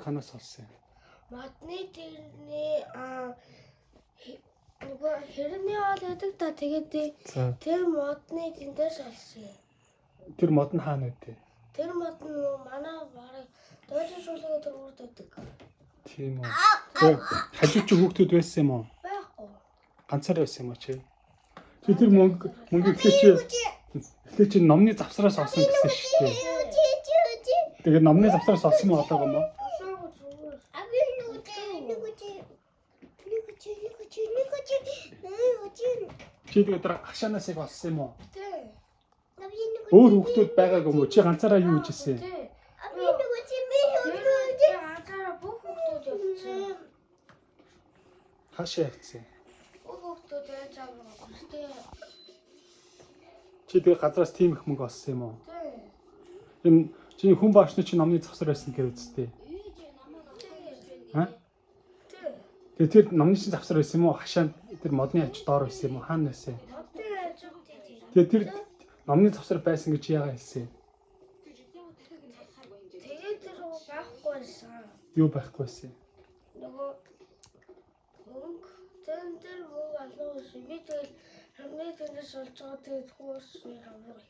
Ханаас олсон. Модны тэрний нөгөө хэрний ол гэдэг та тэгээд тэр модны тэндээс олсон юм. Тэр мод нь хаана үдээ? Тэр мод нь манай бараг дойрын шуулгад өрдөдөг. Тийм үү. Хажууд чи хүүхдүүд байсан юм уу? Байхгүй. Ганцаар байсан юм уу чи? Чи тэр мөнгө ихлэ чи номны завсраас олсон гэсэн шүү дээ. Тэгээд номны завсраас олсон юм болоог юм уу? Чи тэгээд хашаанаас их олсон юм уу? Тий. Өөр хүүхдүүд байгааг юм уу? Чи ганцаараа юу хийжсэн? Тий. Ганцаараа бүх хүүхдүүд явсан. Хаашаа явцсан? Бүх хүүхдүүд яаж авах вэ? Тий. Чи тэгээд газраас тийм их мөнгө олсон юм уу? Тий. Энэ чиний хүн баашны чи номны завсар байсан гэж үстэй. Аа? Тий. Тэгээд тэр номны чинь завсар байсан юм уу? Хашаанд тэр модны аж доор байсан юм уу? Хаана байсан? Тэгээд тэр номны завсар байсан гэж яагаад хэлсэн? Тэгээд тэр байхгүй байсан. Юу байхгүй байсан? Нөгөө мөнгө тэр мөнгө алуу шиг би тэгэл хамгийн тэндээс олж байгаа тэгээд хөөс нэг авах.